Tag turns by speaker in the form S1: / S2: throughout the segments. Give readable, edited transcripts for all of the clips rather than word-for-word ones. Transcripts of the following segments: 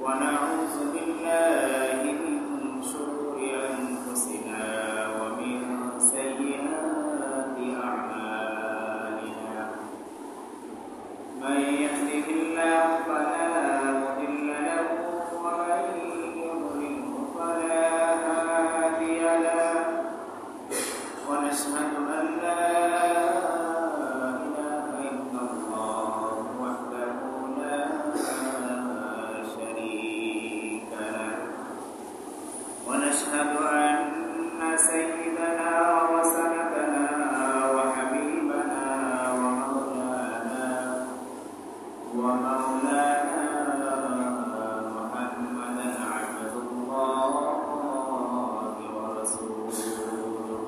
S1: ونعوذ بالله من شرور أنفسنا ومن سيئات أعمالنا من يهده الله فلا مضل له ومن يضلل فلا هادي له ونشهد أن لا ونشهد أن سيدنا وسندنا وحبيبنا ومولانا محمدا عبد الله ورسوله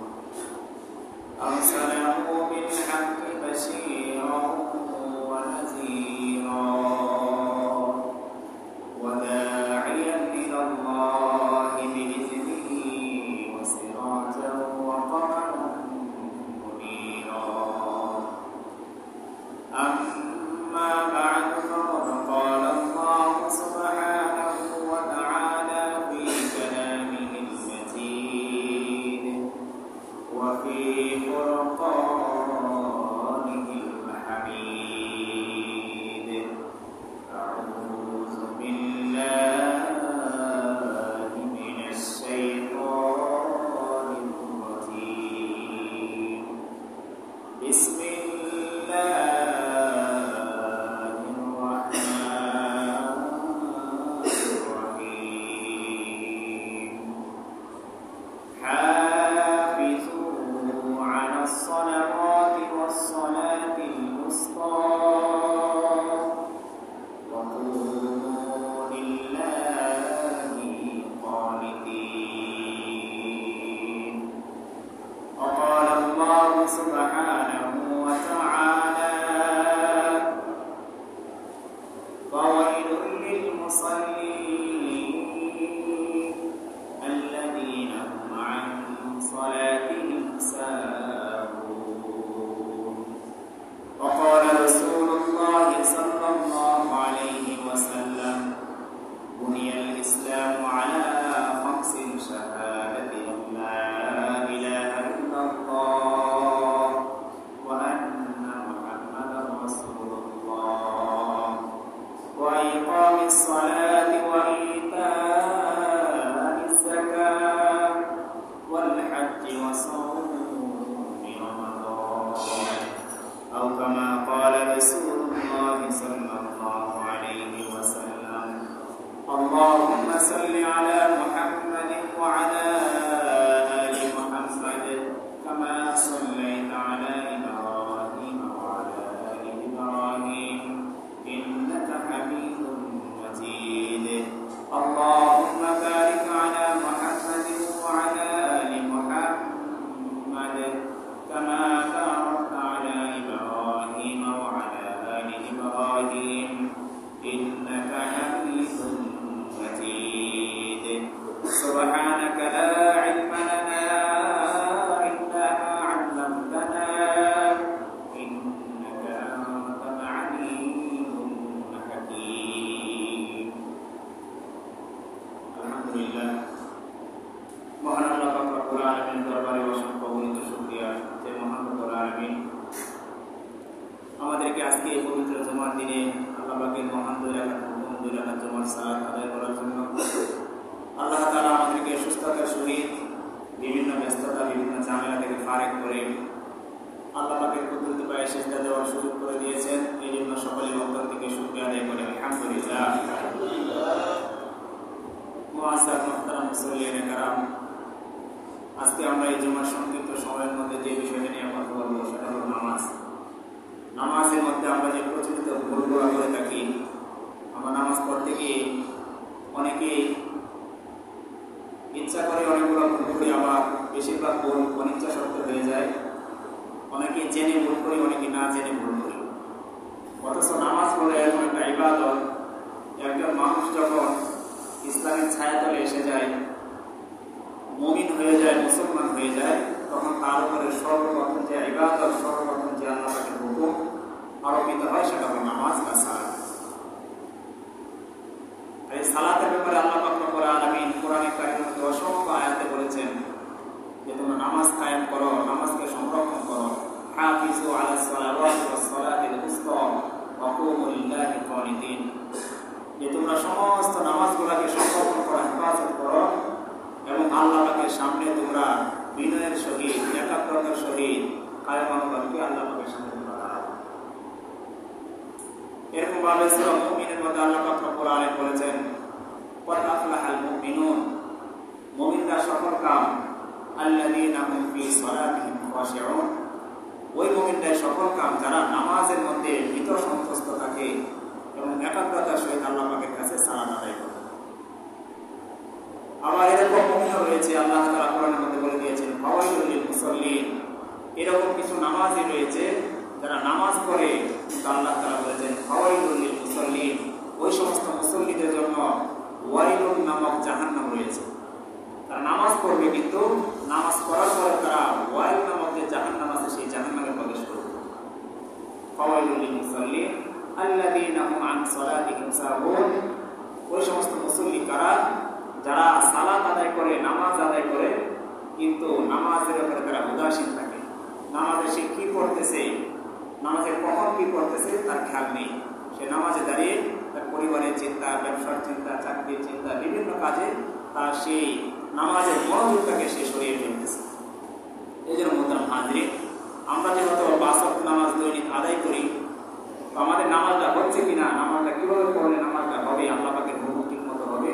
S1: أرسله بالحق بشيرا ونذيرا وداعيا إلى الله بإذنه وسراجا وقمرا منيرا أما بعد فقد قال الله سبحانه وتعالى في كلامه المجيد وفي فرقانه الحميد أعوذ بالله من الشيطان الرجيم بسم الله الرحمن الرحيم حافظوا على الصلوات والصلاة الوسطى وقوموا لله قانتين وقال الله سبحانه وتعالى فويل للمصلين الذين هم عن صلاتهم ساهون وقال رسول الله صلى الله عليه وسلم بني الإسلام على خمس شهادة أن لا إله إلا الله وأن محمدا رسول الله وإقام الصلاة وإيتاء الزكاة والحج وصوم رمضان أو كما قال رسول الله صلى الله عليه وسلم اللهم صل على محمد وعلى آل محمد كما صليت على إبراهيم وعلى آل إبراهيم إنك حميد مجيد اللهم بارك على محمد وعلى آل محمد كما باركت على إبراهيم وعلى آل إبراهيم إنك حميد مجيد سبحانك لا علم لنا إلا ما علمتنا إنك أنت العليم الحكيم الحمد لله মহান আল্লাহ পাক রব্বুল আলামিনের দরবারে অসংখ্য অগণিত শুকরিয়া যে মহান রব্বুল আলামিন আমাদেরকে আজকে এই পবিত্র জুমার দিনে আল্লাহ পাকের মহান দুই রাকাত জুমার সালাত আদায় করার জন্য আল্লাহ তাআলা আমাদেরকে সুস্থতার সহিত বিভিন্ন ব্যস্ততা বিভিন্ন ঝামেলা থেকে ফারেক করে আল্লাহ পাকের কুদরতি পায়ে সিজদা দেওয়ার সুযোগ করে দিয়েছেন এই জন্য সকলের অন্তর থেকে শুকরিয়া আদায় করে আলহামদুলিল্লাহ মুআজ্জাজ মুহতারাম মুসল্লিয়ান کرام আজকে আমরা এই জুমার সংক্ষিপ্ত সময়ের মধ্যে যে বিষয়টা নিয়ে কথা বলবো সেটা হলো নামাজ নামাজের মধ্যে আমরা যে প্রচলিত ভুলগুলো করে থাকি আমরা নামাজ পড়তে গিয়ে অনেকে ইচ্ছা করে অনেকগুলো ভুল করি আবার বেশিরভাগ ভুল অনিচ্ছা সত্ত্বেও হয়ে যায় অনেকে জেনে ভুল করি অনেকে না জেনে ভুল করি অথচ নামাজ হলো এমন একটা ইবাদত একজন মানুষ যখন ইসলামের ছায়াতলে এসে যায় মুমিন হয়ে যায় মুসলমান হয়ে যায় তখন তার উপরে সর্বপ্রথম যে ইবাদত সর্বপ্রথম যে আল্লাহ পাকের হুকুম আরোপিত হয় সেটা হলো নামাজ বা সালাত। এই সালাত القانتين যে তোমরা সমস্ত নামাজগুলোকে সম্পন্ন করা হেফাজত করো এবং আল্লাহ পাকের সামনে তোমরা বিনয়ের সহিত একাগ্রতার সহিত কায়মানুভাবে আল্লাহ পাকের সামনে তোমরা দাঁড়াও। এরকম ভাবে সূরা মুমিনের মধ্যে আল্লাহ পাক রব্বুল আলামিন বলেছেন قد أفلح المؤمنون মুমিনরা সফল কাম আল্লাযীনা হুম ফী সালাতিহিম খাশিউন ওই মুমিনরা সফল কাম যারা নামাজের মধ্যে ভীত সন্তুষ্ট থাকে এবং একাগ্রতার সহিত আল্লাহ পাকের কাছে সালাত আদায় করে। আবার এরকম মুমিন রয়েছে আল্লাহ তাআলা কোরআনের মধ্যে বলে দিয়েছেন ফাওয়াইলুল লিল মুসাল্লিন এরকম কিছু নামাজি রয়েছে যারা নামাজ পড়ে কিন্তু আল্লাহ তাআলা বলেছেন ফাওয়াইলুল লিল মুসাল্লিন ওই সমস্ত মুসল্লিদের জন্য ওয়াইলুন নামক জাহান্নাম রয়েছে। তারা নামাজ পড়বে কিন্তু নামাজ পড়ার পরে তারা ওয়াইল নামক যে জাহান্নাম আছে সেই জাহান্নামে প্রবেশ করবে। ফাওয়াইলুল লিল মুসাল্লিন আল্লাযীনা হুম আন সালাতিহিম সাহুন ওই সমস্ত মুসল্লি কারা যারা সালাত আদায় করে নামাজ আদায় করে কিন্তু নামাজের ব্যাপারে তারা উদাসীন থাকে। নামাজে সে কি পড়তেছে নামাজে কখন কি পড়তেছে তার খেয়াল নেই। সে নামাজে দাঁড়িয়ে তার পরিবারের চিন্তা ব্যবসার চিন্তা চাকরির চিন্তা বিভিন্ন কাজে তার সেই নামাজের মনোযোগটাকে সে সরিয়ে ফেলতেছে। এই জন্য মোহতারাম হাজরিন আমরা যেহেতু ৫ ওয়াক্ত নামাজ দৈনিক আদায় করি তো আমাদের নামাজটা হচ্ছে কিনা নামাজটা কিভাবে পড়লে নামাজটা হবে আল্লাহ পাকের হুকুম ঠিক মতো হবে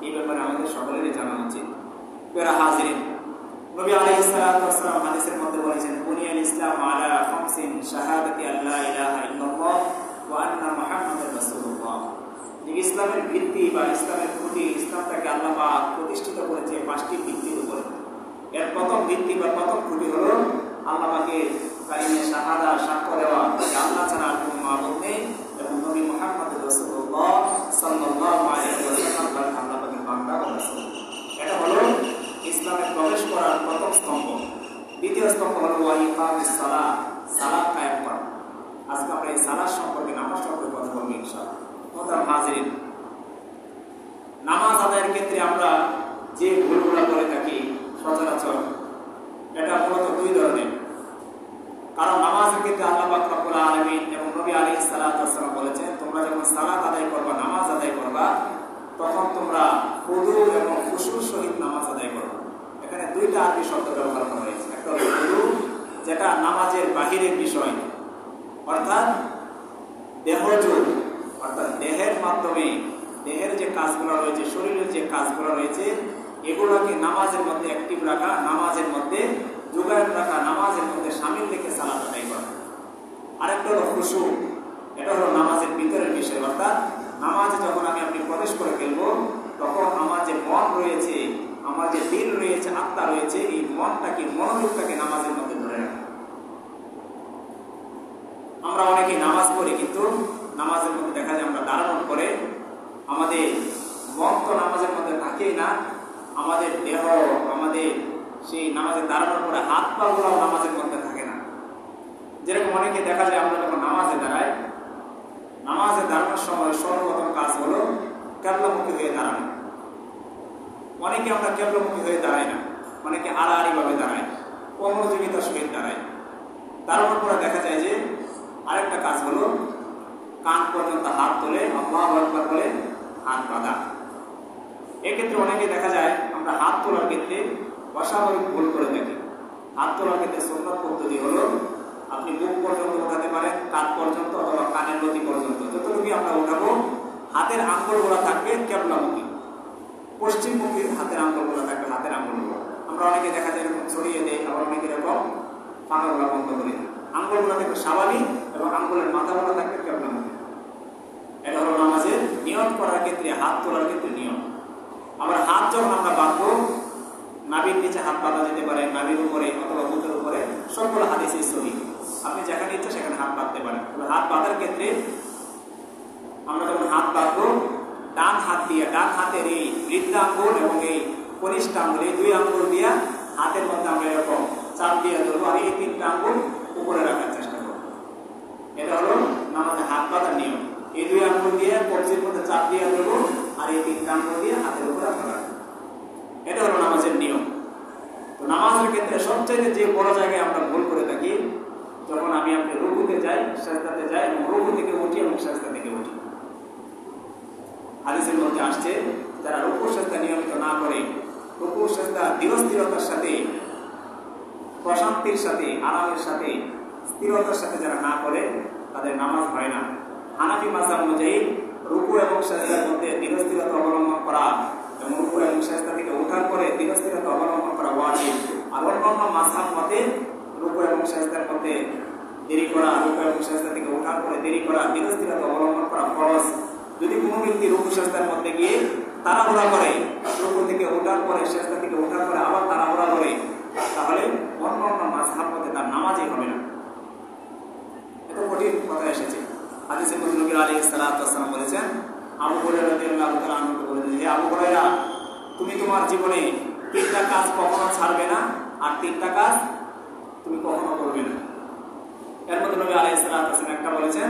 S1: এই ব্যাপারে আমাদের সকলেরই জানা উচিত। প্রিয় হাজরিন নবী আলাইহিস সালাতু ওয়াস সালাম হাদিসের মধ্যে বলেছেন বুনিয়াল ইসলাম আলা খামসিন শাহাদাতি আল্লা ইলাহা ইল্লাল্লাহ ওয়া আন্না মুহাম্মাদার রাসূলুল্লাহ ইসলামের ভিত্তি বা ইসলামের খুঁটি ইসলামটাকে আল্লাহ পাক প্রতিষ্ঠিত করেছে ৫টি ভিত্তির উপর। এর প্রথম ভিত্তি বা প্রথম খুঁটি হলো আল্লাহ পাকের কালিমে শাহাদা সাক্ষ্য দেওয়া যে আল্লাহ ছাড়া আর কোনো মাবুদ নেই এবং নবী মুহাম্মদ রাসূলুল্লাহ সাল্লাল্লাহু আলাইহি ওয়াসাল্লাম আল্লাহ পাকের বান্দা ও রাসূল। এটা হলো ইসলামে প্রবেশ করার প্রথম স্তম্ভ। দ্বিতীয় স্তম্ভ হলো ওয়া ইকামিস সালাত সালাত কায়েম করা। আজকে আমরা এই সালাত সম্পর্কে নামাজ সম্পর্কে কথা বলবো ইনশাআল্লাহ। মোহতারাম হাজরিন নামাজ আদায়ের ক্ষেত্রে আমরা যে ভুলগুলো করে থাকি সচরাচর এটা মূলত দুই ধরনের। কারণ নামাজের ক্ষেত্রে আল্লাহ পাক রব্বুল আলামিন এবং নবী আলাইহিস সালাতু ওয়াস সালাম বলেছেন তোমরা যখন সালাত আদায় করবা নামাজ আদায় করবা তখন তোমরা খুদু এবং খুশুর সহিত নামাজ আদায় করো। এখানে দুইটা আরবি শব্দ ব্যবহার করা হয়েছে। একটা হলো খুদু যেটা নামাজের বাহিরের বিষয় অর্থাৎ দেহযোগ অর্থাৎ দেহের মাধ্যমে দেহের যে কাজগুলো রয়েছে শরীরের যে কাজগুলো রয়েছে এগুলোকে নামাজের মধ্যে অ্যাক্টিভ রাখা নামাজের মধ্যে যোগায়ন রাখা নামাজের মধ্যে শামিল রেখে সালাত আদায় করা। আরেকটা হলো খুশু এটা হলো নামাজের ভিতরের বিষয় অর্থাৎ নামাজে যখন আপনি প্রবেশ করে ফেলবো তখন আমার যে মন রয়েছে আমার যে দিল রয়েছে আত্মা রয়েছে এই মনটাকে মনোযোগটাকে নামাজের মধ্যে ধরে রাখা। আমরা অনেকে নামাজ পড়ি কিন্তু নামাজের মধ্যে দেখা যায় আমরা দাঁড়ানোর পরে আমাদের মন তো নামাজের মধ্যে থাকেই না আমাদের দেহ আমাদের সেই নামাজে দাঁড়ানোর পরে হাত পা গুলো নামাজের মধ্যে থাকে না। যেরকম অনেকে দেখা যায় আমরা যখন নামাজে দাঁড়াই নামাজে দাঁড়ানোর সময় সর্বপ্রথম কাজ হলো কেবলামুখী হয়ে দাঁড়ানো। অনেকে আমরা কেবলামুখী হয়ে দাঁড়াই না অনেকে আড়াআড়ি ভাবে দাঁড়ায় অমনোযোগিতার সহিত দাঁড়ায়। দাঁড়ানোর পরে দেখা যায় যে আরেকটা কাজ হলো কান পর্যন্ত হাত তোলে আল্লাহু আকবার বলে হাত বাঁধা। এক্ষেত্রে অনেকে দেখা যায় আমরা হাত তোলার ক্ষেত্রে অস্বাভাবিক ভুল করে থাকি। হাত তোলার ক্ষেত্রে সুন্নাত পদ্ধতি হলো আপনি বুক পর্যন্ত উঠাতে পারেন কান পর্যন্ত অথবা কানের লতি পর্যন্ত যতটুকু আমরা উঠাবো হাতের আঙ্গুলগুলো থাকবে কেবলামুখী পশ্চিমমুখী হাতের আঙ্গুলগুলো থাকবে হাতের আঙ্গুলগুলো। আমরা অনেকে দেখা যায় এরকম ছড়িয়ে দেয় আবার অনেকে এরকম ফাঁকাগুলো বন্ধ করে আঙ্গুলগুলো থাকবে স্বাভাবিক এবং আঙ্গুলের মাথাগুলো থাকবে কেবলামুখী। এটা হলো নামাজের নিয়ম করার ক্ষেত্রে হাত তোলার ক্ষেত্রে নিয়ম। আবার হাত যখন আমরা বাঁধবো নাভির নিচে হাত বাঁধা যেতে পারে নাভির উপরে অথবা বুকের উপরে সবগুলো হাদিসে সহিহ আপনি যেখানে ইচ্ছা সেখানে হাত বাঁধতে পারেন। হাত বাঁধার ক্ষেত্রে আমরা যখন হাত বাঁধবো ডান হাত দিয়ে ডান হাতের এই বৃদ্ধাঙ্গুল এবং এই কনিষ্ঠ আঙ্গুল এই দুই আঙ্গুল দিয়ে হাতের মধ্যে আমরা এরকম চাপ দিয়ে ধরবো আর এই 3টা আঙ্গুল উপরে রাখার চেষ্টা করবো। এটা হলো নামাজে হাত বাঁধার নিয়ম। এই দুই আঙ্গুল দিয়ে কবজির মধ্যে চাপ দিয়ে ধরবো আর এই 3টা আঙ্গুল দিয়ে হাতের উপরে রাখবো। এটা হলো নামাজের নিয়ম। তো নামাজের ক্ষেত্রে সবচেয়ে যে বড় জায়গায় আমরা ভুল করে থাকি যখন আপনি রুকুতে যাই সাজদাতে যাই এবং রুকু থেকে উঠি এবং সাজদা থেকে উঠি হাদিসের মধ্যে আসছে যারা রুকু সেজদা নিয়মিত না করে, রুকু সেজদা ধীরস্থিরতার সাথে, প্রশান্তির সাথে, আরামের সাথে, স্থিরতার সাথে যারা না করে তাদের নামাজ হয় না। হানাফি মাযহাব অনুযায়ী রুকু এবং সেজদার মধ্যে ধীরস্থিরতা অবলম্বন করা এবং রুকু এবং সেজদা থেকে ওঠার পরে ধীরস্থিরতা অবলম্বন করা ওয়াজিব। আর অন্যান্য মাযহাব মতে রুকু এবং সেজদার মধ্যে দেরি করা, রুকু এবং সেজদা থেকে ওঠার পরে দেরি করা, ধীরস্থিরতা অবলম্বন করা ফরজ। যদি কোনো ব্যক্তি রুকু সেজদার মধ্যে গিয়ে তাড়াহুড়া করে, রুকু থেকে ওঠার পরে সেজদা থেকে ওঠার পরে আবার তাড়াহুড়া করে, তাহলে অন্যান্য মাযহাব মতে তার নামাজই হবে না। এত কঠিন কথা এসেছে। হাদিসে নবী আলাইহিস সালাতু ওয়াস সালাম বলেছেন, আবু হুরায়রা রাদিয়াল্লাহু তাআলা আনহু বলেছেন, হে আবু হুরায়রা, তুমি তোমার জীবনে 3টা কাজ কখনো ছাড়বে না আর 3টা কাজ তুমি কখনো করবে না। এর মধ্যে নবী আলাইহিস সালাতু ওয়াস সালাম একটা বলেছেন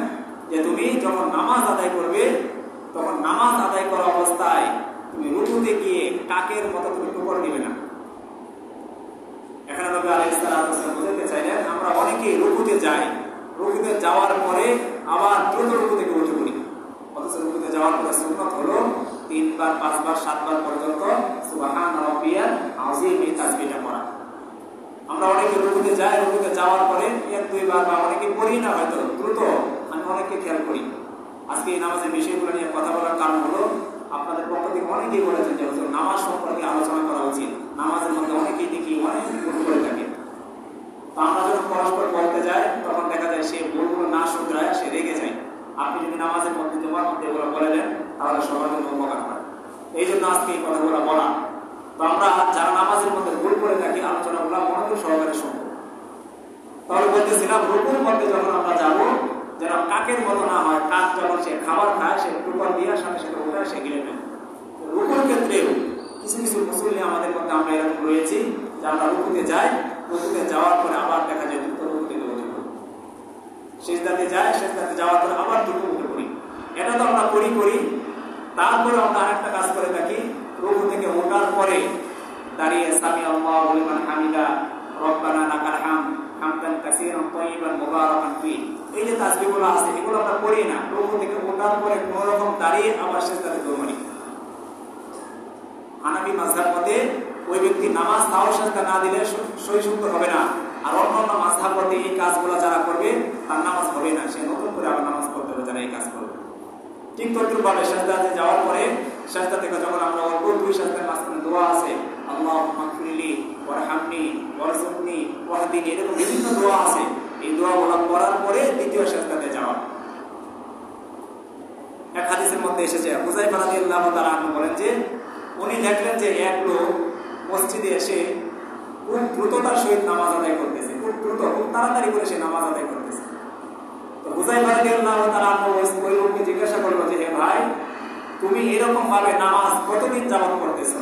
S1: যে তুমি যখন নামাজ আদায় করবে তখন নামাজ আদায় করা অবস্থায় তুমি রুকুতে গিয়ে কাকের মতো তুমি টুকর দিবে না। এখানে নবী আলাইহিস সালাতু ওয়াস সালাম বলতে চাইলেন আমরা অনেকেই রুকুতে যাই, রুকুতে যাওয়ার পরে আবার দ্রুত রুকু থেকে উঠে পড়ি। অথচ রুকুতে যাওয়ার পরে সুন্নাত হলো 3 বার 5 বার 7 বার পর্যন্ত সুবহানা রাব্বিয়াল আযীম এই তাসবিহটা পড়া। আমরা অনেকে রুকুতে যাই, রুকুতে যাওয়ার পরে 1-2 বার বা অনেকে পড়ি না, হয়তো দ্রুত আমি অনেককে খেয়াল করি। আজকে এই নামাজের বিষয়গুলো নিয়ে কথা বলার কারণ হলো আপনাদের পক্ষ থেকে অনেকেই বলেছেন যে নামাজ সম্পর্কে আলোচনা করা উচিত। নামাজের মধ্যে অনেকেই দেখি অনেক ভুল করে থাকে। তো আমরা যখন পরস্পর বলতে যাই তখন দেখা যায় সে ভুলগুলো না শুধরায় সে রেগে যায়। আপনি যদি নামাজের মধ্যে জমার মধ্যে এগুলো বলে দেন তাহলে সবার জন্য উপকার হয়। এই জন্য আজকে এই কথাগুলো বলা। তো আমরা যারা নামাজের মধ্যে ভুল করে থাকি আলোচনাগুলো মনোযোগ সহকারে শুনবো। তাহলে বলতেছিলাম রুকুর মধ্যে যখন আমরা যাবো যেন কাকের মতো না হয়। কাক যখন সে খাবার খায় সে টুকর দিয়ে সাথে সাথে উঠে সে গিলে নেয়। রুকুর ক্ষেত্রেও কিছু কিছু মুসল্লি আমাদের মধ্যে আমরা এরকম রয়েছি যে আমরা রুকুতে যাই, রুকুতে যাওয়ার পরে আবার দেখা যায় দ্রুত রুকু থেকে উঠে পড়ি, সিজদাতে যাই, সিজদাতে যাওয়ার পরে আবার দ্রুত উঠে পড়ি। এটা তো আমরা করি। তারপরে আমরা আরেকটা কাজ করে থাকি, রুকু থেকে ওঠার পরে দাঁড়িয়ে সামি আল্লাহু লিমান হামিদা রব্বানা লাকাল হামদ হামদান কাসীরান তাইয়িবান মুবারাকান ফি, এই যে তাসবিহগুলো আছে এগুলো আমরা করি না। রুকু থেকে ওঠার পরে কোনো রকম দাঁড়িয়ে আবার সিজদাতে দৌড়াই। হানাফি মাযহাব মতে ওই ব্যক্তি নামাজ তাও সেজদা না দিলে সই শুদ্ধ হবে না। আর অন্যান্য মাযহাব মতে এই কাজগুলো যারা করবে তার নামাজ হবে না, সে নতুন করে আবার নামাজ পড়তে হবে যারা এই কাজ করবে। ঠিক তদ্রুপভাবে সিজদাতে যাওয়ার পরে সিজদা থেকে যখন আমরা অল্প 2 সিজদার মাঝখানে দোয়া আছে, আল্লাহুম্মা গফিরলি ওয়ারহামনি ওয়ারযুকনি ওয়াহদিনি, এরকম বিভিন্ন দোয়া আছে। এই দোয়াগুলো পড়ার পরে দ্বিতীয় সিজদাতে যাওয়া। এক হাদিসের মধ্যে এসেছে হুযায়ফা রাদিয়াল্লাহু তাআলা আনহু বলেন যে উনি দেখলেন যে এক লোক মসজিদে এসে খুব দ্রুততার সহিত নামাজ আদায় করতেছে, খুব দ্রুত, খুব তাড়াতাড়ি করে সে নামাজ আদায় করতেছে। তো হুযায়ফা রাদিয়াল্লাহু তাআলা আনহু ওই লোককে জিজ্ঞাসা করলো যে হে ভাই, তুমি এরকম ভাবে নামাজ কতদিন যাবত করতেছো?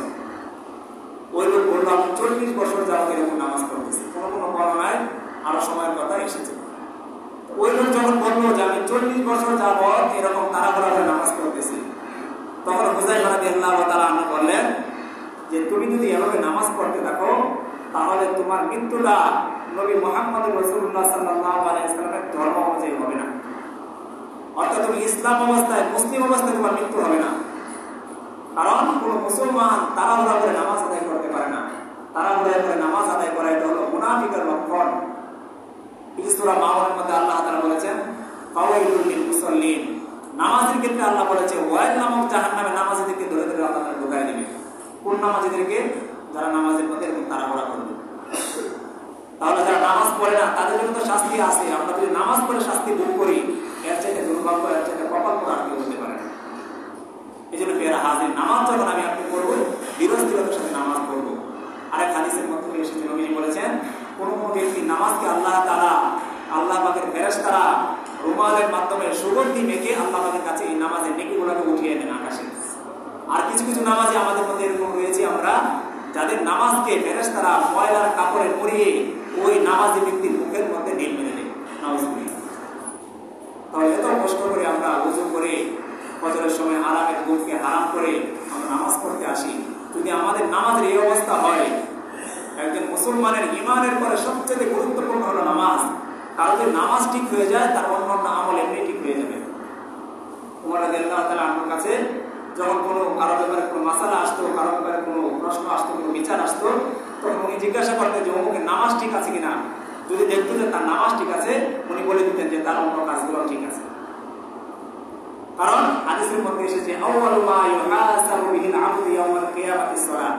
S1: ওই লোক বলল আমি 40 বছর যাবত এরকম নামাজ করতেছি। কোনো বর্ণনায় আরো সময়ের কথা এসেছে। ওই লোক যখন বললো যে আমি 40 বছর যাবত এরকম তাড়াহুড়া করে নামাজ করতেছি, তখন হুযায়ফা রাদিয়াল্লাহু তাআলা আনহু বললেন যে তুমি যদি এভাবে নামাজ পড়তে থাকো তাহলে তোমার মৃত্যুটা নবী মুহাম্মদ রাসূলুল্লাহ সাল্লাল্লাহু আলাইহি ওয়াসাল্লামের ধর্ম অনুযায়ী হবে না। অর্থাৎ তুমি ইসলাম অবস্থায়, মুসলিম অবস্থায় তোমার মৃত্যু হবে না। কারণ কোন মুসলমান তাড়াহুড়া করে নামাজ আদায় করতে পারে না। তাড়াহুড়া করে নামাজ আদায় করা এটা হলো মুনাফিকের লক্ষণ। সূরা মাউনের মধ্যে আল্লাহ তাআলা বলেছেন ফাওয়াইলুল লিল মুসাল্লিন, নামাজের ক্ষেত্রে আল্লাহ বলেছে ওয়াইল নামক জাহান্নামে নামাজীদেরকে ধরে ধরে আল্লাহ তাআলা ঢুকায় দিবে। কোন নামাজীদেরকে? যারা নামাজের মধ্যে এরকম তাড়াহুড়া করবে। তাহলে যারা নামাজ পড়ে না তাদের জন্য তো শাস্তি আছে। আমরা যদি নামাজ পড়ে শাস্তি ভোগ করি এর চাইতে দুর্ভাগ্য, এর চাইতে কপাল পোড়া আর কেউ হতে পারে না। এই জন্য পেয়ারা হাজির, নামাজ যখন আমি আপনি করবো ধীরস্থিরতার সাথে নামাজ পড়বো। আরেক হাদিসের মধ্যে এসেছে নবীজি বলেছেন কোন ব্যক্তি নামাজকে আল্লাহ তাআলা, আল্লাহ পাকের ফেরেশতারা রুমালের মাধ্যমে সুগন্ধি মেখে আল্লাহ পাকের কাছে এই নামাজের নেকিগুলোকে উঠিয়ে দেন আকাশে। আর কিছু কিছু নামাজে আমাদের মধ্যে এরকম রয়েছে আমরা যাদের নামাজকে ফেরেশতারা ময়লার কাপড়ে মুড়িয়ে ওই নামাজি ব্যক্তির মুখের মধ্যে ঢিল মেরে দেয়। তাহলে এত কষ্ট করে আমরা ওযু করে ফজরের সময় আরামের ঘুমকে হারাম করে আমরা নামাজ পড়তে আসি। যদি আমাদের নামাজের এই অবস্থা হয়, একজন মুসলমানের ঈমানের পরে সবচেয়ে গুরুত্বপূর্ণ হলো নামাজ। কারণ যদি নামাজ ঠিক হয়ে যায় তার অন্যান্য আমল এমনি ঠিক হয়ে যাবে। ওমর রাদিয়াল্লাহু তাআলা আনহুর কাছে যখন কোনো কারো ব্যাপারে কোনো মাসালা আসতো, কারো ব্যাপারে কোনো প্রশ্ন আসতো, কোনো বিচার আসতো, তখন উনি জিজ্ঞাসা করতেন যে অমুকের নামাজ ঠিক আছে কিনা। যদি দেখতো যে তার নামাজ ঠিক আছে, উনি বলে দিতেন যে তার অন্য কাজগুলো ঠিক আছে। কারণ হাদিসের মধ্যে এসেছে আউয়ালু মা ইউহাসাবু বিহিল আবদু ইয়াউমাল কিয়ামাতিস সালাত,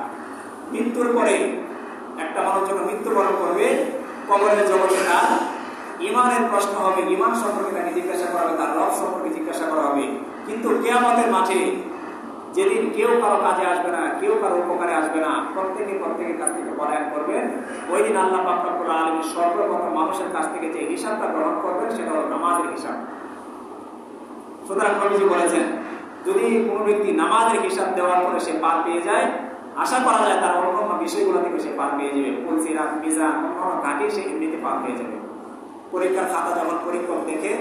S1: মৃত্যুর পরে একটা মানুষ যখন মৃত্যুবরণ করবে, কবরের জগতে তার ঈমানের প্রশ্ন হবে, ঈমান সম্পর্কে তাকে জিজ্ঞাসা করা হবে, তার রব সম্পর্কে জিজ্ঞাসা করা হবে। কিন্তু কিয়ামতের মাঠে যেদিন কেউ কারো কাজে আসবে না, কেউ কারো উপকারে আসবে না, প্রত্যেকের কাছ থেকে পলায়ন করবেন, ওই দিন আল্লাহ পাক রব্বুল আলামিন সর্বপ্রথম মানুষের কাছ থেকে যে হিসাবটা গ্রহণ করবেন সেটা হলো নামাজের হিসাব। সুতরাং নবীজি বলেছেন, যদি কোনো ব্যক্তি নামাজের হিসাব দেওয়ার পরে সে পার পেয়ে যায়, আশা করা যায় তার অন্যান্য বিষয়গুলো থেকে সে পার পেয়ে যাবে। পুলসিরাত, মিজান, অন্যান্য ঘাঁটি সে এমনিতে পার পেয়ে যাবে। পরীক্ষার খাতা যখন পরীক্ষক দেখে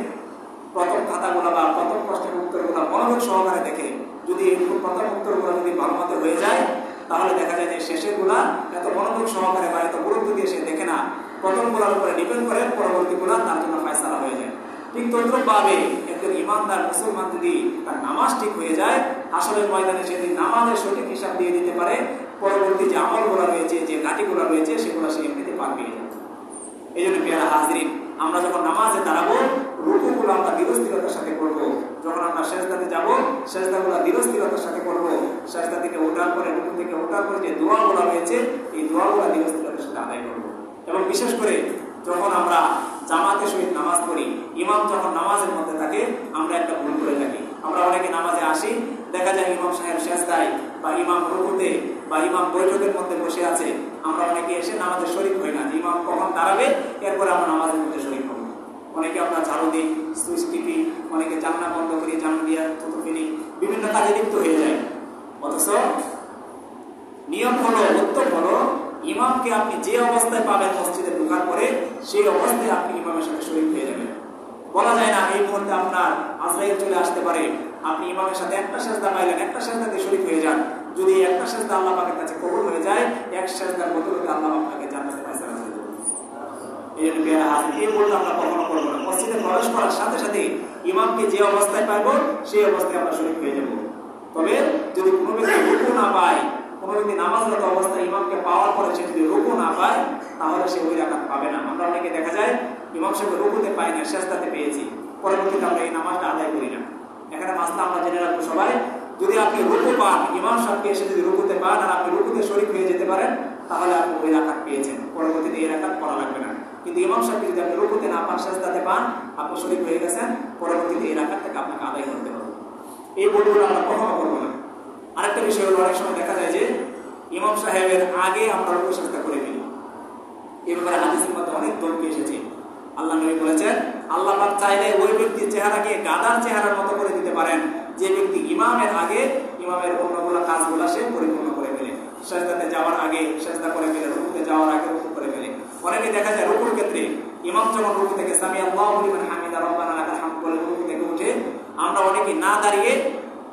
S1: প্রথম খাতাগুলো বা প্রথম প্রশ্নের উত্তরগুলো মনোযোগ সহকারে দেখে, যদি প্রথম উত্তরগুলো যদি ভালো মতো হয়ে যায়, তাহলে দেখা যায় যে শেষেরগুলা এত মনোযোগ সহকারে বা এত গুরুত্ব দিয়ে সে দেখে না, প্রথমগুলোর উপরে ডিপেন্ড করে পরবর্তীগুলো তার জন্য ফয়সালা হয়ে যায়। ঠিক তদ্রুপভাবে একজন ইমানদার মুসলমান যদি তার নামাজ ঠিক হয়ে যায়, আসলে ময়দানে সেদিন নামাজের সঠিক হিসাব দিয়ে দিতে পারে, পরবর্তী যে আমলগুলো রয়েছে, যে ঘাটিগুলো রয়েছে, সেগুলো সে এমনিতে পার পেয়ে যাবে। এই জন্য প্রিয় হাজরিন, আমরা যখন নামাজে দাঁড়াবো, রুকুগুলো আমরা ধীরস্থিরতার সাথে করবো। যখন আমরা সেজদাতে যাবো, সেজদাগুলো ধীরস্থিরতার সাথে করবো। সেজদা থেকে ওঠার পরে, রুকু থেকে ওঠার পরে যে দোয়াগুলো রয়েছে, এই দোয়াগুলো ধীরস্থিরতার সাথে আদায় করবো। এবং বিশেষ করে যখন আমরা জামাতের সহিত নামাজ পড়ি, ইমাম যখন নামাজের মধ্যে থাকে, আমরা একটা ভুল করে থাকি। আমরা অনেকে নামাজে আসি, দেখা যায় ইমাম সাহেব সেজদায় বা ইমাম রুকুতে বা ইমাম বৈঠকের মধ্যে বসে আছে, আমরা অনেকে এসে নামাজের শরীক হই না। ইমাম কখন দাঁড়াবে, এরপরে আমরা নামাজের মধ্যে শরীক হব। অনেকে আমরা ঝাড়ু দিই, সুইচ টিপি, অনেকে জানলা বন্ধ করি, জানলা দিয়ে থুতু ফেলি, বিভিন্ন কাজে লিপ্ত হয়ে যায়। অথচ নিয়ম হলো, উত্তম হলো, ইমামকে আপনি যে অবস্থায় পাবেন মসজিদে ঢোকার পরে, সেই অবস্থায় আপনি ইমামের সাথে শরীক হয়ে যাবেন। বলা যায় না এই মুহূর্তে আপনার আজরাইল চলে আসতে পারে, আপনি ইমামের সাথে একটা সেজদা পাইলেন, একটা সেজদাতে শরীক হয়ে যান। যদি একটা সেজদা আল্লাহ পাকের কাছে কবুল হয়ে যায়, এক সেজদার বদলে আল্লাহ আপনাকে জান্নাতে ফয়সালা করে দেবেন। এই জন্য প্রিয় হাজরিন, এই ভুলটা আমরা কখনো করবো না। মসজিদে প্রবেশ করার সাথে সাথে ইমামকে যে অবস্থায় পাইব, সেই অবস্থায় আমরা শরীক হয়ে যাব। তবে যদি কোনো ব্যক্তি রুকু না পায়, কোনো ব্যক্তি নামাজরত অবস্থায় ইমামকে পাওয়ার পরে সে যদি রুকু না পায়, তাহলে সে ওই রাকাত পাবে না। আমরা অনেকে দেখা যায় ইমাম সাহেব রুকুতে পাই না, সেজদাতে পেয়েছি, পরবর্তীতে আমরা এই নামাজটা আদায় করি না। এখানে মাসলা আমরা জেনে রাখবো সবাই, যদি আপনি রুকু পান, ইমাম সাহেবকে এসে যদি রুকুতে পান আর আপনি রুকুতে শরীক হয়ে যেতে পারেন, তাহলে আপনি ওই রাকাত পেয়েছেন, পরবর্তীতে এই রাকাত পড়া লাগবে না। কিন্তু ইমাম সাহেবকে যদি আপনি রুকুতে না পান, সেজদাতে পান, আপনি শরীক হয়ে গেছেন, পরবর্তীতে এই রাকাতটাকে আপনাকে আদায় করতে হবে। এই ভুলগুলো আমরা কখনো করবো না। আরেকটা বিষয় হলো, অনেক সময় দেখা যায় যে ইমাম সাহেবের আগে আমরা রুকু সেজদা করে ফেলি। এই ব্যাপারে হাদিসের মধ্যে অনেক দলকে এসেছে। আল্লাহ নবী বলেছেন, আল্লাহ পাক চাইলে ওই ব্যক্তির চেহারাকে গাদার চেহারার মতো করে দিতে পারেন, যে ব্যক্তি ইমামের আগে ইমামের অন্যগুলো কাজগুলো সে পরিপূর্ণ করে ফেলে। সেজদাতে যাওয়ার আগে সেজদা করে ফেলে, রুকুতে যাওয়ার আগে রুকু করে ফেলে। অনেকে দেখা যায় রুকুর ক্ষেত্রে ইমাম যখন রুকু থেকে সামি আল্লাহু লিমান হামিদা রব্বানা লাকাল হামদ বলে রুকু থেকে উঠে, আমরা অনেকে না দাঁড়িয়ে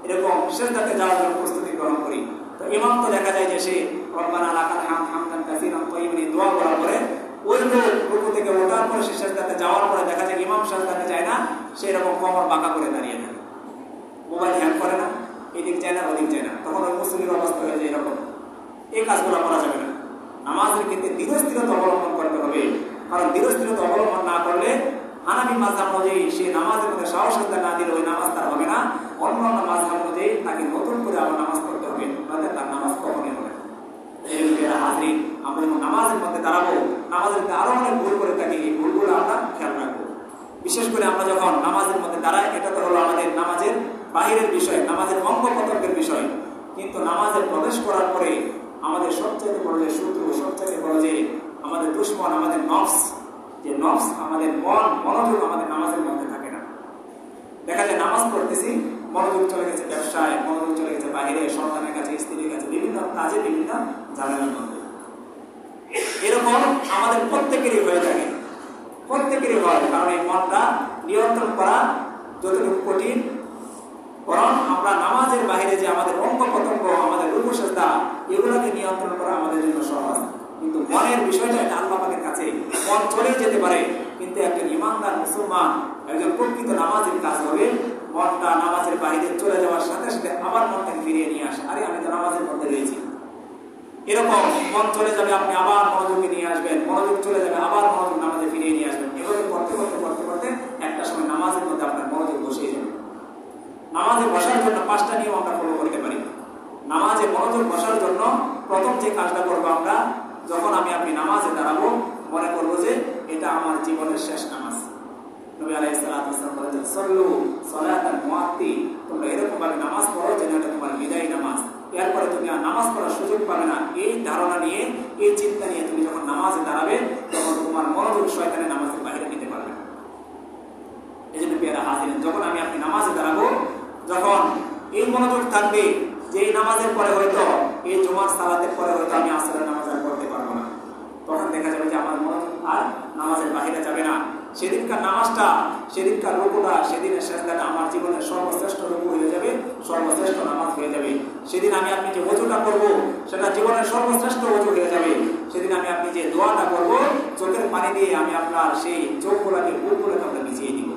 S1: এরকম সেজদাতে যাওয়ার জন্য প্রস্তুতি গ্রহণ করি। তো ইমাম তো দেখা যায় যে সে রব্বানা লাকাল হামদ হামদান কাসীরান তাইয়িবান দোয়া করার পরে, ওই রুকু থেকে ওঠার পরে সে সেজদাতে যাওয়ার পরে দেখা যায় ইমাম সেজদাতে যায় না, সে এরকম কোমর বাঁকা করে দাঁড়িয়ে থাকে, মোবাইল হ্যান্ড করে না, এদিক যায় না ওদিক যায় না, তখন ওই মুসলিমের অবস্থা হয়ে যায় এরকম। এই কাজগুলো করা যাবে না। নামাজের ক্ষেত্রে ধীরস্থিরতা অবলম্বন করতে হবে, কারণ ধীরস্থিরতা অবলম্বন না করলে হানাফি মাযহাব অনুযায়ী সে নামাজের মধ্যে সাহসিকতা না দিলে ওই নামাজ তার হবে না। অন্যান্য মাযহাব অনুযায়ী তাকে নতুন করে আবার নামাজ পড়তে হবে, নয়তো তার নামাজ কখনোই হবে না। এই হাজরিন, আমরা যখন নামাজের মধ্যে দাঁড়াবো, নামাজের আরো অনেক ভুল করে থাকি, এই ভুলগুলো আমরা খেয়াল রাখবো। বিশেষ করে আমরা যখন নামাজের মধ্যে দাঁড়াই, এটা তো হলো আমাদের নামাজের বাহিরের বিষয়, নামাজের অঙ্গ প্রত্যঙ্গের বিষয়। কিন্তু নামাজে প্রবেশ করার পরে আমাদের সবচেয়ে বড় যে শত্রু, সবচেয়ে বড় যে আমাদের দুশমন, আমাদের নফস, যে নফস, আমাদের মন, মনোযোগ আমাদের নামাজের মধ্যে থাকে না। দেখা যায় নামাজ পড়তেছি, মনোযোগ চলে গেছে ব্যবসায়, মনোযোগ চলে গেছে বাইরে, সন্তানের কাছে, স্ত্রীর কাছে, বিভিন্ন কাজে, বিভিন্ন ঝামেলার মধ্যে। এরকম আমাদের প্রত্যেকেরই হয়ে থাকে, প্রত্যেকেরই হয়। কারণ এই মনটা নিয়ন্ত্রণ করা যতটুকু কঠিন, বরং আমরা নামাজের বাইরে যে আমাদের অঙ্গ প্রত্যঙ্গ, আমাদের রুকু সিজদা, এগুলোকে নিয়ন্ত্রণ করা আমাদের জন্য সহজ। কিন্তু মনের বিষয়টা এটা আল্লাহ পাকের কাছে, মন চলেই যেতে পারে, কিন্তু একজন ইমানদার মুসলমান, একজন প্রকৃত নামাজের কাজ হবে মনটা নামাজের বাইরে চলে যাওয়ার সাথে সাথে আবার মনটাকে ফিরিয়ে নিয়ে আসে, আরে আমি তো নামাজের মধ্যে রয়েছি। এরকম মন চলে যাবে, আপনি আবার মনোযোগে নিয়ে আসবেন, মনোযোগ চলে যাবে, আবার মনোযোগ নামাজে ফিরিয়ে নিয়ে আসবেন। এভাবে করতে করতে করতে করতে একটা সময় নামাজের মধ্যে আপনার মনোযোগ বসিয়ে যাবে। নামাজে বসার জন্য 5টা নিয়ম আমরা ফলো করতে পারি। নামাজে মনোযোগ বসার জন্য প্রথম যে কাজটা করবো আমরা, যখন আপনি নামাজে দাঁড়াবো, মনে করবো যে এটা আমার জীবনের শেষ নামাজ। নবী আলাইহিস সালাতু ওয়াস সালাম বলেছেন, সল্লু সালাতান মুআত্তি, তোমরা এরকম ভাবে নামাজ পড়ো যেন এটা তোমার বিদায়ী নামাজ, এরপরে তুমি আর নামাজ পড়ার সুযোগ পাবে না। এই ধারণা নিয়ে, এই চিন্তা নিয়ে তুমি যখন নামাজে দাঁড়াবে, তখন তোমার মনোযোগ শয়তানের নামাজের বাইরে নিতে পারবে না। এই জন্য পেয়ারা হাজিরিন, যখন আপনি নামাজে দাঁড়াবো, যখন এই মনোযোগ থাকবে যে এই নামাজের পরে হয়তো, এই জুমার সালাতের পরে হয়তো আমি আসরের নামাজ আর পড়তে পারবো না, তখন দেখা যাবে যে আমার মনোযোগ আর নামাজের বাইরে যাবে না। সেদিনকার নামাজটা, সেদিনকার রুকুটা, সেদিনের সেজদাটা আমার জীবনের সর্বশ্রেষ্ঠ রুকু হয়ে যাবে, সর্বশ্রেষ্ঠ নামাজ হয়ে যাবে। সেদিন আপনি যে ওযুটা করবো, সেটা জীবনের সর্বশ্রেষ্ঠ ওযু হয়ে যাবে। সেদিন আপনি যে দোয়াটা করবো, চোখের পানি দিয়ে আমি আপনার সেই চোখগুলোকে, বুকগুলোকে আমরা ভিজিয়ে দিব।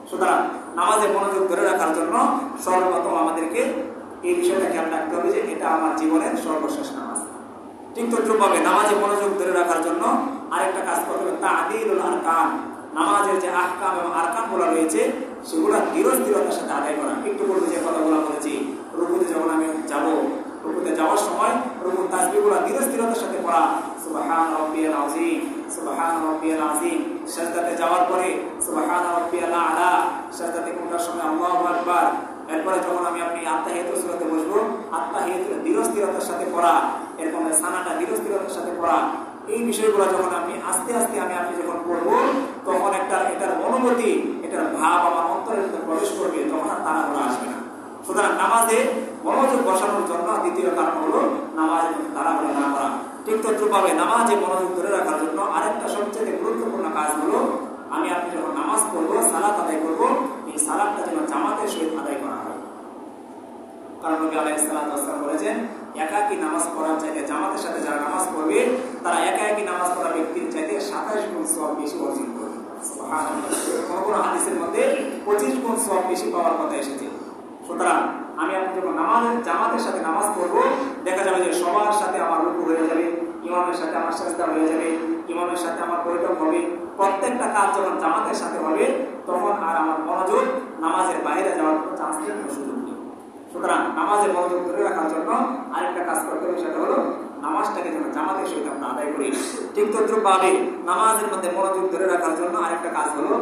S1: সুতরাং নামাজে মনোযোগ ধরে রাখার জন্য সর্বপ্রথম আমাদেরকে এই বিষয়টা খেয়াল রাখতে হবে যে এটা আমার জীবনের সর্বশেষ নামাজ। ঠিক তদ্রুপভাবে নামাজে মনোযোগ ধরে রাখার জন্য আরেকটা কাজ করতে হবে, তা'দীলুল আরকান। নামাজের যে আহকাম এবং আরকানগুলো রয়েছে, সেগুলো ধীরস্থিরতার সাথে আদায় করা। একটু পূর্বে যে কথাগুলো বলেছি, রুকুতে যখন আমি যাব, রুকুতে যাওয়ার সময় রুকুর তাসবিহগুলো ধীরস্থিরতার সাথে পড়া, সুবহান রাব্বিয়াল আযীম, সুবহান রাব্বিয়াল আযীম। সিজদাতে যাওয়ার পরে সুবহান রাব্বিয়াল আ'লা, সিজদাতে কোনটার সময় আল্লাহু আকবার। এরপরে যখন আপনি আত্তাহিয়াতুস সূরাতে বসবো, আত্তাহিয়াতুল ধীরস্থিরতার সাথে পড়া, এরকম সানাটা ধীরস্থিরতার সাথে পড়া। এই বিষয়গুলো যখন আস্তে আস্তে আপনি যখন পড়বো, তখন এটার অনুভূতি, এটার ভাব আমার অন্তরের ভিতরে প্রবেশ করবে, তখন আর তাড়াহুড়া আসবে না। সুতরাং নামাজে মনোযোগ বসানোর জন্য দ্বিতীয় কারণ হলো নামাজে তাড়াহুড়া না করা। ঠিক তদ্রুপভাবে নামাজে মনোযোগ ধরে রাখার জন্য আরেকটা সবচেয়ে গুরুত্বপূর্ণ কাজ হলো, আপনি যখন নামাজ পড়বো, সালাত আদায় করবো, এই সালাতটা যেন জামাতের সহিত আদায় করা হয়। কারণ নবী আলাইহিস সালাতু ওয়াস সালাম বলেছেন, একাকী নামাজ পড়ার চাইতে জামাতের সাথে যারা নামাজ পড়বে, তারা একাকী নামাজ পড়া ব্যক্তির চাইতে 27 গুণ সওয়াব বেশি অর্জন করবে। সুবহানাল্লাহ। কোন কোন হাদিসের মধ্যে 25 গুণ সওয়াব বেশি পাওয়ার কথা এসেছে। সুতরাং আপনি যখন জামাতের সাথে নামাজ পড়বো, দেখা যাবে যে সবার সাথে আমার রুকু হয়ে যাবে, ইমামের সাথে আমার সিজদা হয়ে যাবে, ইমামের সাথে আমার বৈঠক হবে। প্রত্যেকটা কাজ যখন জামাতের সাথে হবে, তখন আর আমার মনোযোগ নামাজের বাইরে যাওয়ার কোনো চান্স নেই, কোনো সুযোগ নেই। সুতরাং নামাজের মনোযোগ ধরে রাখার জন্য আরেকটা কাজ করতে হবে, সেটা হলো নামাজটাকে যেন জামাতের সহিত আমরা আদায় করি। ঠিক তদ্রুপভাবে নামাজের মধ্যে মনোযোগ ধরে রাখার জন্য আরেকটা কাজ হলো,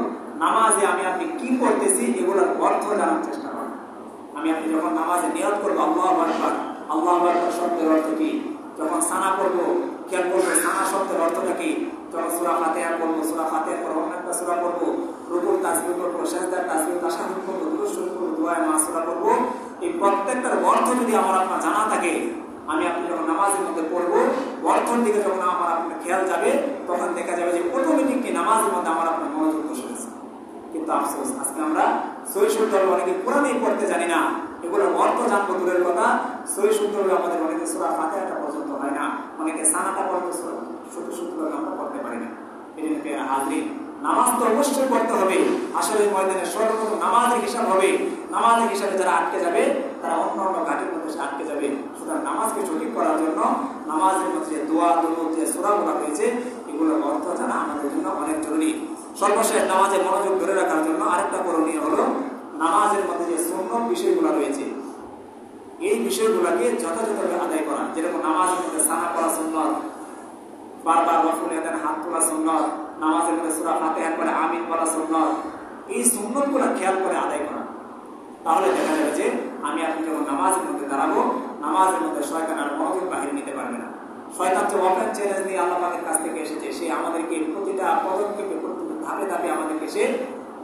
S1: নামাজে আপনি কি করতেছি এগুলোর অর্থ জানার চেষ্টা করেন। আপনি যখন নামাজে নিয়ত করবো আল্লাহু আকবার, আল্লাহু আকবার শব্দের অর্থ কি? যখন সানা করবো, খেয়াল করবো সানা শব্দের অর্থটা কি? যখন সূরা ফাতিহা পড়বো, সূরা ফাতিহার পর অন্য একটা সূরা পড়বো, রুকুর তাসবিহ করবো, সিজদার তাসবিহ, তাশাহুদ করবো, দুরূদ শরীফ করবো, দুআয়ে মাসুরা করবো, এই প্রত্যেকটার অর্থ যদি আপনার জানা থাকে, আপনি যখন নামাজের মধ্যে পড়বো, অর্থের দিকে যখন আপনার খেয়াল যাবে, তখন দেখা যাবে যে অটোমেটিকলি নামাজের মধ্যে আপনার মনোযোগ বসে গেছে। কিন্তু আফসোস, আজকে আমরা সহি শুদ্ধভাবে অনেকে কোরআনই পড়তে জানি না, এগুলোর অর্থ জানবো দূরের কথা, সহি শুদ্ধভাবে আমাদের অনেকে সূরা ফাতিহাটা পর্যন্ত হয় না, অনেকে সানাটা পর্যন্ত শুদ্ধভাবে আমরা পড়তে পারি না। এই জন্য প্রিয় হাজরিন, নামাজ তো অবশ্যই পড়তে হবে। আসলে ময়দানে সর্বপ্রথম নামাজের হিসাব হবে। নামাজের হিসাবে যারা আটকে যাবে, তারা অন্য অন্য ঘাটের মধ্যে আটকে যাবে। সুতরাং নামাজকে সঠিক করার জন্য নামাজের মধ্যে যে দোয়া, দুরূদ, যে সূরাগুলো রয়েছে, এগুলোর অর্থ জানা আমাদের জন্য অনেক জরুরি। সর্বশেষ নামাজে মনোযোগ ধরে রাখার জন্য আরেকটা করণীয় হলো, নামাজের মধ্যে যে সুন্নত বিষয়গুলো রয়েছে, এই বিষয়গুলোকে যথাযথভাবে আদায় করা। যেরকম নামাজের মধ্যে সানা পড়া সুন্নত, বারবার রফুল ইয়াদান হাত তোলা সুন্নত, নামাজের মধ্যে সূরা ফাতিহার পরে আমিন বলা সুন্নত, এই সুন্নতগুলো খেয়াল করে আদায় করা। তাহলে দেখা যাবে যে আপনি যখন নামাজের মধ্যে দাঁড়াবো, নামাজের মধ্যে শয়তান আর মনোযোগ বাহিরে নিতে পারবে না। শয়তান যে ওপেন চ্যালেঞ্জ নিয়ে আল্লাহ পাকের কাছ থেকে এসেছে, সে আমাদেরকে প্রতিটা পদক্ষেপে, প্রতিটা ধাপে ধাপে আমাদেরকে সে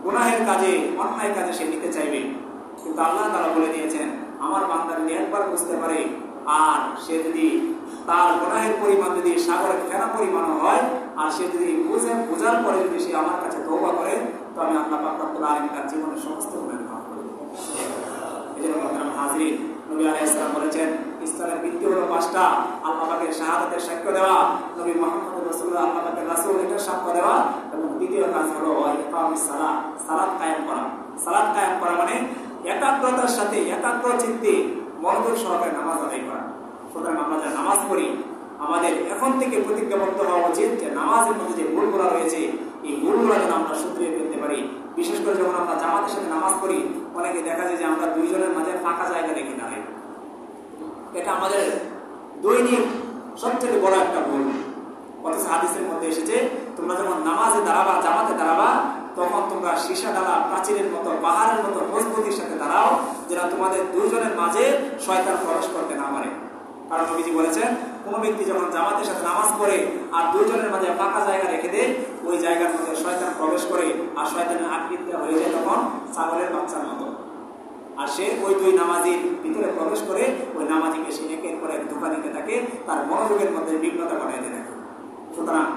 S1: গুনাহের কাজে, অন্যায় কাজে সে নিতে চাইবে। কিন্তু আল্লাহ তাআলা বলে দিয়েছেন, আমার বান্দা যদি একবার বুঝতে পারে, আর সে যদি তার গুনাহের পরিমাণ যদি সাগরের ফেনা পরিমাণ হয়, আর সে যদি বোঝার পরে যদি সে আমার কাছে তওবা করে, তো আমি আল্লাহ পাক রব্বুল আলামিন তার জীবনের সমস্ত গুনাহ মাফ করে দেব। এজন্য মোহতারাম হাজিরিন, নবী আলাইহিস সালাম বলেছেন, ইসলামের ভিত্তি হলো 5টা। আল্লাহ পাকের শাহাদাতের সাক্ষ্য দেওয়া, নবী মুহাম্মদ রাসূলুল্লাহ আল্লাহ পাকের রাসূল, এটা সাক্ষ্য দেওয়া, এবং দ্বিতীয় কাজ হলো ইকামিস সালাত, সালাত কায়েম করা। সালাত কায়েম করা মানে একাগ্রতার সাথে একাগ্র চিত্তে মনোযোগ সহকারে নামাজ আদায় করা। সুতরাং আমরা যারা নামাজ পড়ি আমাদের এখন থেকে প্রতিজ্ঞাবদ্ধ হওয়া উচিত যে নামাজের মধ্যে যে ভুলগুলো রয়েছে এই ভুলগুলো যেন আমরা শুধরিয়ে ফেলতে পারি। বিশেষ করে যখন আমরা জামাতের সাথে নামাজ পড়ি অনেকে দেখা যায় যে আমরা দুইজনের মাঝে ফাঁকা জায়গা রেখে দাঁড়াই। এটা আমাদের দৈনিক সবচেয়ে বড় একটা ভুল। অথচ হাদিসের মধ্যে এসেছে তোমরা যখন নামাজে দাঁড়াবা, জামাতে দাঁড়াবা, তখন তোমরা সীসা ঢালা প্রাচীরের মতো পাহাড়ের মতো মজবুতির সাথে দাঁড়াও, যেন তোমাদের দুইজনের মাঝে শয়তান প্রবেশ করতে না পারে। কারণ নবীজি বলেছেন কোনো ব্যক্তি যখন জামাতের সাথে নামাজ পড়ে আর দুইজনের মাঝে ফাঁকা জায়গা রেখে দেয় ওই জায়গার মধ্যে শয়তান প্রবেশ করে আর শয়তানের আকৃতি হয়ে যায় তখন ছাগলের বাচ্চার মতো। আর সে ওই দুই নামাজির ভিতরে প্রবেশ করে ওই নামাজিকে সে একের পর এক ধোঁকা দিতে থাকে, তার মনোযোগের মধ্যে বিঘ্নতা ঘটাইতে থাকে। সুতরাং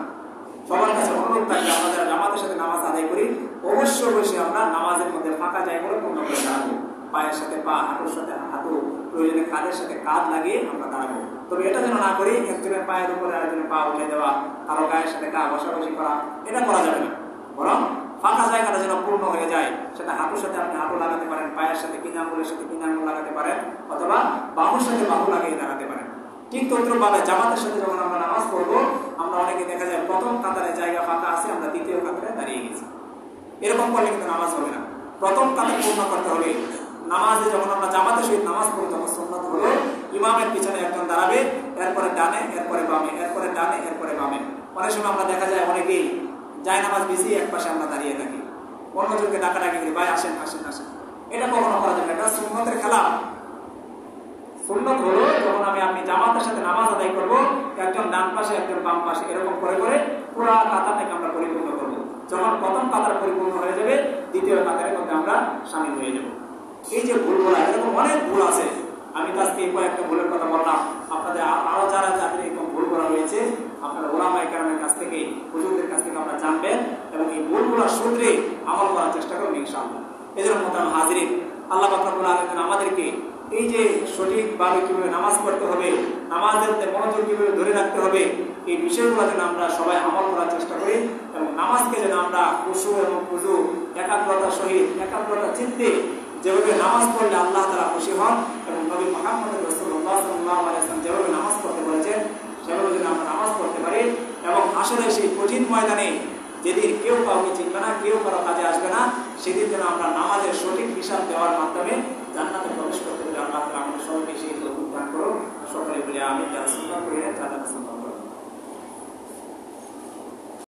S1: সবার কাছে অনুরোধ থাকে আমরা যারা জামাতের সাথে নামাজ আদায় করি অবশ্যই আমরা নামাজের মধ্যে ফাঁকা জায়গাগুলো পূর্ণ করে দাঁড়াবো। পায়ের সাথে পা, হাঁটুর সাথে হাঁটু, প্রয়োজনে কাঁধের সাথে কাঁধ লাগিয়ে আমরা দাঁড়াবো। তবে এটা যেন না করি একজনের পায়ের উপরে আরেকজনের পা উঠে দেওয়া, কারো গায়ের সাথে গা বসাবসি করা, এটা করা যাবে না। বরং ফাঁকা জায়গাটা যেন পূর্ণ হয়ে যায়, সেটা হাঁটুর সাথে আপনি হাঁটু লাগাতে পারেন, পায়ের সাথে কিনা আঙুলের সাথে কিনা আঙুল লাগাতে পারেন, অথবা বাহুর সাথে বাহু লাগিয়ে দাঁড়াতে পারেন। ঠিক তদ্রুপভাবে জামাতের সাথে যখন আমরা নামাজ পড়বো আমরা অনেকে দেখা যায় প্রথম কাতারে জায়গা ফাঁকা আছে আমরা দ্বিতীয় কাতারে দাঁড়িয়ে গেছি। এরকম করলে কিন্তু নামাজ হবে না। প্রথম কাতার পূর্ণ করতে হবে। নামাজে যখন আমরা জামাতের সহিত নামাজ পড়ি তখন সুন্নাত হলো ইমামের পিছনে একজন দাঁড়াবে, এরপরে ডানে, এরপরে বামে, এরপরে ডানে, এরপরে বামে। অনেক সময় আমরা দেখা যায় অনেকেই যায় নামাজ বেশি এক পাশে আমরা দাঁড়িয়ে থাকি, অন্যজনকে ডাকাডাকি করি, ভাই আসেন আসেন আসেন। এটা কখনো করা যাবে না, এটা সুন্নতের খেলা। সুন্নত হলো যখন আপনি জামাতের সাথে নামাজ আদায় করবো একজন ডান পাশে একজন বাম পাশে এরকম করে করে পুরো কাতারটাকে আমরা পরিপূর্ণ করবো। যখন প্রথম কাতার পরিপূর্ণ হয়ে যাবে দ্বিতীয় কাতারের মধ্যে আমরা সামিল হয়ে যাব। এই যে ভুলগুলো, এরকম অনেক ভুল আছে। আমি তো আজকে কয়েকটা ভুলের কথা বললাম, আপনাদের আরো যারা যাদের এরকম ভুল করা হয়েছে আপনারা ওলামায়ে কেরামের কাছ থেকে, হুজুরদের কাছ থেকে আপনারা জানবেন এবং এই ভুলগুলো শুধরে আমল করার চেষ্টা করবেন ইনশাআল্লাহ। এজন্য মোহতারাম হাজিরিন, আল্লাহ পাক রব্বুল আলামিন আমাদেরকে এই যে সঠিকভাবে কিভাবে নামাজ পড়তে হবে, নামাজের মনোযোগ কিভাবে ধরে রাখতে হবে, এই বিষয়গুলো যেন আমরা সবাই আমল করার চেষ্টা করি এবং নামাজকে যেন আমরা খুশু এবং খুজু একাগ্রতার সহিত একাগ্রতা চিত্তে যেভাবে নামাজ পড়লে আল্লাহ তাআলা খুশি হন এবং নবী মুহাম্মদ রাসূলুল্লাহ সাল্লাল্লাহু আলাইহি ওয়াসাল্লাম যেভাবে নামাজ পড়তে বলেছেন সেভাবে যেন আমরা নামাজ পড়তে পারি এবং আসলে সেই কঠিন ময়দানে যেদিন কেউ কাউকে চিনবে না, কেউ কারো কাজে আসবে না, সেদিন যেন আমরা নামাজের সঠিক হিসাব দেওয়ার মাধ্যমে জান্নাতে প্রবেশ করতে পারি। আল্লাহ তাআলা আমাদের সবাইকে সেই তৌফিক দান করুন। সকলে বলি আমিন। যারা সুন্নাত পড়েন তারা সুন্নাত পড়ুন।